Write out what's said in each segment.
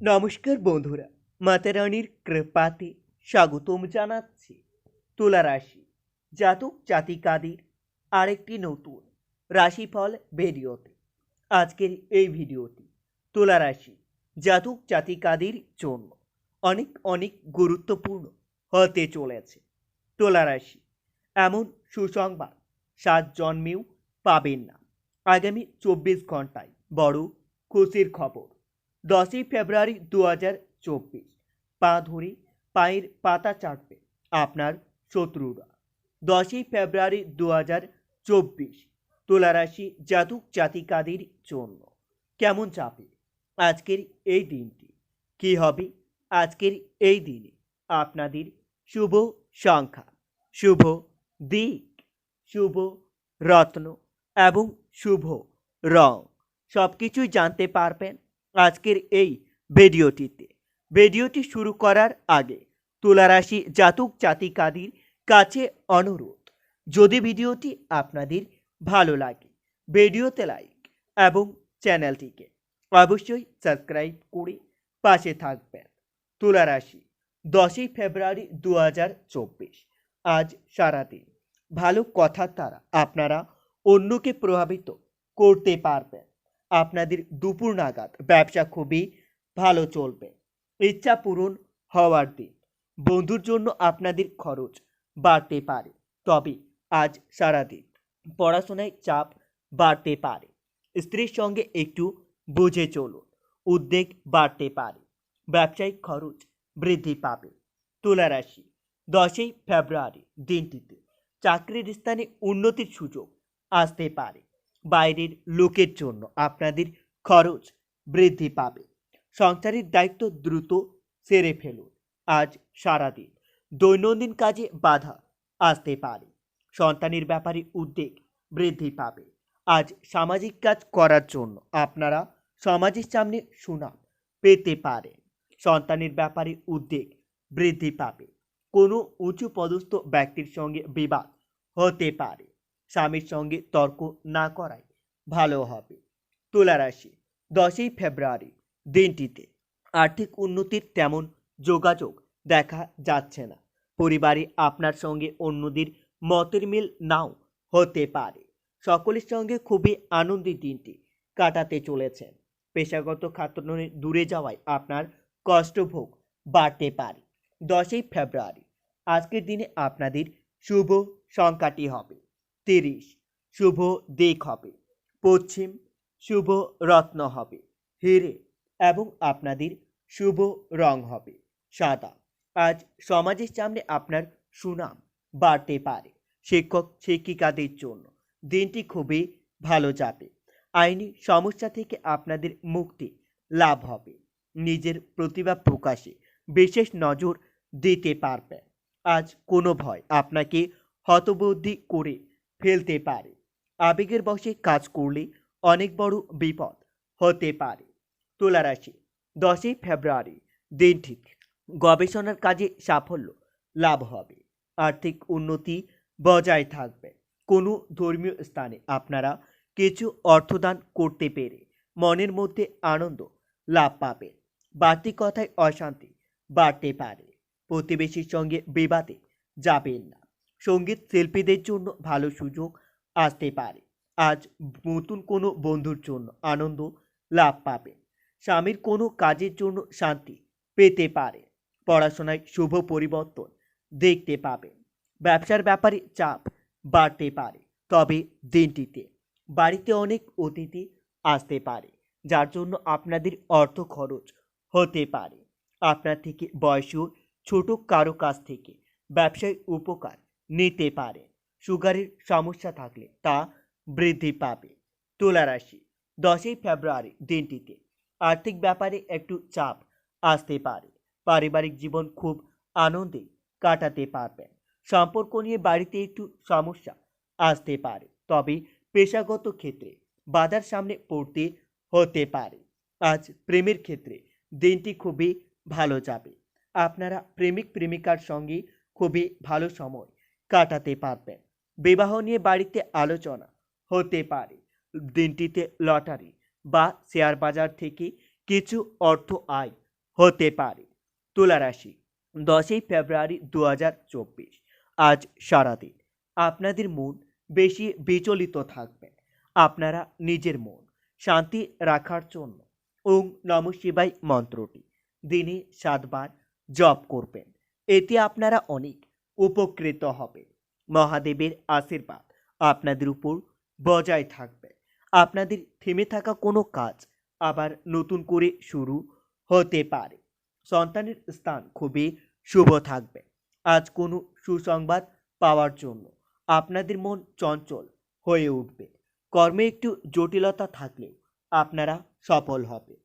নমস্কার বন্ধুরা, মাতা রানীর কৃপাতে স্বাগতম জানাচ্ছি তুলা রাশি জাতক জাতিকাদের আরেকটি নতুন রাশিফল ভিডিওতে। আজকের এই ভিডিওটি তুলা রাশি জাতক জাতিকাদের জন্য অনেক অনেক গুরুত্বপূর্ণ হতে চলেছে। তুলা রাশি এমন সুসংবাদ সাত জন্মেও পাবেন না। আগামী 24 ঘন্টায় বড় খুশির খবর। 10ই ফেব্রুয়ারি 2024 পা ধরে পায়ের পাতা চাটবে আপনার শত্রুরা। 10ই ফেব্রুয়ারি 2024 তুলারাশি জাতক জাতিকাদের জন্য কেমন যাবে আজকের এই দিনটি? কি হবে আজকের এই দিনে আপনাদের শুভ সংখ্যা, শুভ দিক, শুভ রত্ন এবং শুভ রং সব কিছুই জানতে পারবেন আজকের এই ভিডিওটিতে। ভিডিওটি শুরু করার আগে তুলারাশি জাতক জাতিকাদের কাছে অনুরোধ, যদি ভিডিওটি আপনাদের ভালো লাগে ভিডিওতে লাইক এবং চ্যানেলটিকে অবশ্যই সাবস্ক্রাইব করে পাশে থাকবেন। তুলারাশি 10ই ফেব্রুয়ারি 2024 আজ সারাদিন ভালো কথার দ্বারা আপনারা অন্যকে প্রভাবিত করতে পারবেন। আপনাদের দুপুর নাগাদ ব্যবসা খুবই ভালো চলবে। ইচ্ছা পূরণ হওয়ার দিন। বন্ধুর জন্য আপনাদের খরচ বাড়তে পারে, তবে আজ সারাদিন পড়াশোনায় চাপ বাড়তে পারে। স্ত্রীর সঙ্গে একটু বুঝে চলুন, উদ্বেগ বাড়তে পারে। ব্যবসায়িক খরচ বৃদ্ধি পাবে। তুলারাশি 10ই ফেব্রুয়ারি দিনটিতে চাকরির স্থানে উন্নতির সুযোগ আসতে পারে। বাইরের লোকের জন্য আপনাদের খরচ বৃদ্ধি পাবে। সংসারের দায়িত্ব দ্রুত সেরে ফেলুন। আজ সারাদিন দৈনন্দিন কাজে বাধা আসতে পারে। সন্তানের ব্যাপারে উদ্বেগ বৃদ্ধি পাবে। আজ সামাজিক কাজ করার জন্য আপনারা সমাজের সামনে সুনাম পেতে পারেন। সন্তানের ব্যাপারে উদ্বেগ বৃদ্ধি পাবে। কোনো উঁচু পদস্থ ব্যক্তির সঙ্গে বিবাদ হতে পারে। স্বামীর সঙ্গে তর্ক না করাই ভালো হবে। তুলারাশি 10ই ফেব্রুয়ারি দিনটিতে আর্থিক উন্নতির তেমন যোগাযোগ দেখা যাচ্ছে না। পরিবারে আপনার সঙ্গে অন্যদের মতের মিল নাও হতে পারে। সকলের সঙ্গে খুবই আনন্দের দিনটি কাটাতে চলেছেন। পেশাগত খাতনে দূরে যাওয়ায় আপনার কষ্টভোগ বাড়তে পারে। 10ই ফেব্রুয়ারি আজকের দিনে আপনাদের শুভ সংখ্যাটি হবে 30। শুভ দিক হবে পশ্চিম। শুভ রত্ন হবে হিরে এবং আপনাদের শুভ রং হবে সাদা। আজ সমাজের সামনে আপনার সুনাম বাড়তে পারে। শিক্ষক শিক্ষিকাদের জন্য দিনটি খুবই ভালো যাবে। আইনি সমস্যা থেকে আপনাদের মুক্তি লাভ হবে। নিজের প্রতিভা প্রকাশে বিশেষ নজর দিতে পারবেন। আজ কোনো ভয় আপনাকে হতবুদ্ধি করে ফেলতে পারে। আবেগের বশে কাজ করলে অনেক বড় বিপদ হতে পারে। তুলারাশি 10ই ফেব্রুয়ারি দিনটিতে গবেষণার কাজে সাফল্য লাভ হবে। আর্থিক উন্নতি বজায় থাকবে। কোনো ধর্মীয় স্থানে আপনারা কিছু অর্থদান করতে পেরে মনের মধ্যে আনন্দ লাভ পাবেন। বাড়তি কথায় অশান্তি বাড়তে পারে। প্রতিবেশীর সঙ্গে বিবাদে যাবেন না। সঙ্গীত শিল্পীদের জন্য ভালো সুযোগ আসতে পারে। আজ নতুন কোনো বন্ধুর জন্য আনন্দ লাভ পাবেন। স্বামীর কোনো কাজের জন্য শান্তি পেতে পারে। পড়াশোনায় শুভ পরিবর্তন দেখতে পাবেন। ব্যবসার ব্যাপারে চাপ বাড়তে পারে, তবে দিনটিতে বাড়িতে অনেক অতিথি আসতে পারে, যার জন্য আপনাদের অর্থ খরচ হতে পারে। আপনার থেকে বয়সী ছোট কারো কাছ থেকে ব্যবসায় উপকার নিতে পারে। সুগারের সমস্যা থাকলে তা বৃদ্ধি পাবে। তুলারাশি 10ই ফেব্রুয়ারি দিনটিতে আর্থিক ব্যাপারে একটু চাপ আসতে পারে। পারিবারিক জীবন খুব আনন্দে কাটাতে পারবেন। সম্পর্ক নিয়ে বাড়িতে একটু সমস্যা আসতে পারে, তবে পেশাগত ক্ষেত্রে বাধার সামনে পড়তে হতে পারে। আজ প্রেমের ক্ষেত্রে দিনটি খুবই ভালো যাবে। আপনারা প্রেমিক প্রেমিকার সঙ্গে খুবই ভালো সময় কাটাতে পারবেন। বিবাহ নিয়ে বাড়িতে আলোচনা হতে পারে। দিনটিতে লটারি বা শেয়ার বাজার থেকে কিছু অর্থ আয় হতে পারে। তুলা রাশি 10ই ফেব্রুয়ারি 2024। আজ সারাদিন আপনাদের মন বেশি বিচলিত থাকবে। আপনারা নিজের মন শান্তি রাখার জন্য ওং নমঃ শিবায় মন্ত্রটি দিনে 7 বার জপ করবেন। এতে আপনারা অনেক উপকৃত হবে। মহাদেবের আশীর্বাদ আপনাদের উপর বজায় থাকবে। আপনাদের থেমে থাকা কোনো কাজ আবার নতুন করে শুরু হতে পারে। সন্তানের স্থান খুবই শুভ থাকবে। আজ কোনো সুসংবাদ পাওয়ার জন্য আপনাদের মন চঞ্চল হয়ে উঠবে। কর্মে একটু জটিলতা থাকলেও আপনারা সফল হবে।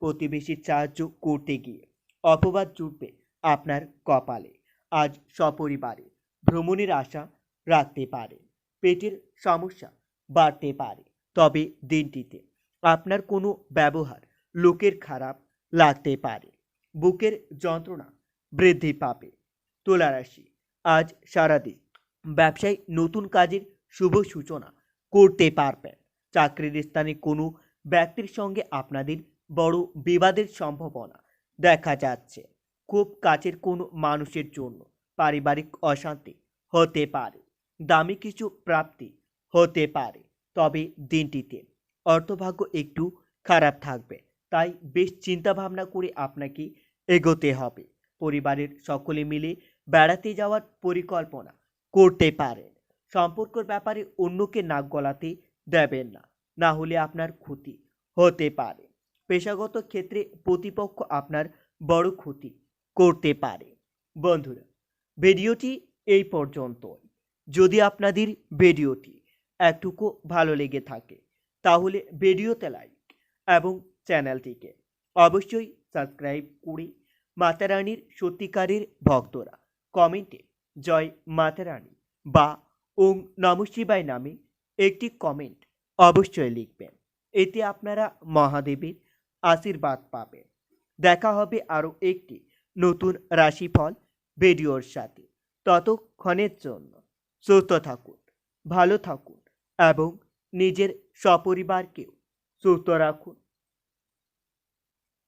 প্রতিবেশীর সাহায্য করতে গিয়ে অপবাদ জুটবে আপনার কপালে। আজ সপরিবারে ভ্রমণের আশা রাখতে পারে। পেটের সমস্যা বাড়তে পারে, তবে দিনটিতে আপনার কোনো ব্যবহার লোকের খারাপ লাগতে পারে। বুকের যন্ত্রণা বৃদ্ধি পাবে। তুলা রাশি আজ সারাদিন ব্যবসায় নতুন কাজের শুভ সূচনা করতে পারবেন। চাকরির স্থানে কোনো ব্যক্তির সঙ্গে আপনাদের বড় বিবাদের সম্ভাবনা দেখা যাচ্ছে। খুব কাছের কোনো মানুষের জন্য পারিবারিক অশান্তি হতে পারে। দামি কিছু প্রাপ্তি হতে পারে, তবে দিনটিতে অর্থভাগ্য একটু খারাপ থাকবে। তাই বেশ চিন্তা ভাবনা করে আপনাকে এগোতে হবে। পরিবারের সকলে মিলে বেড়াতে যাওয়ার পরিকল্পনা করতে পারেন। সম্পর্কের ব্যাপারে অন্যকে নাক গলাতে দেবেন না, না হলে আপনার ক্ষতি হতে পারে। পেশাগত ক্ষেত্রে প্রতিপক্ষ আপনার বড় ক্ষতি করতে পারে। বন্ধুরা, ভিডিওটি এই পর্যন্তই। যদি আপনাদের ভিডিওটি একটুকু ভালো লেগে থাকে তাহলে ভিডিওতে লাইক এবং চ্যানেলটিকে অবশ্যই সাবস্ক্রাইব করে মাতা রানীর সত্যিকারের ভক্তরা কমেন্টে জয় মাতা রানী বা ওং নমঃ শিবায় নামে একটি কমেন্ট অবশ্যই লিখবেন। এতে আপনারা মহাদেবের আশীর্বাদ পাবেন। দেখা হবে আরও একটি নতুন রাশিফল ভিডিওর সাথে। ততক্ষণের জন্য সুস্থ থাকুন, ভালো থাকুন এবং নিজের সপরিবারকেও সুস্থ রাখুন।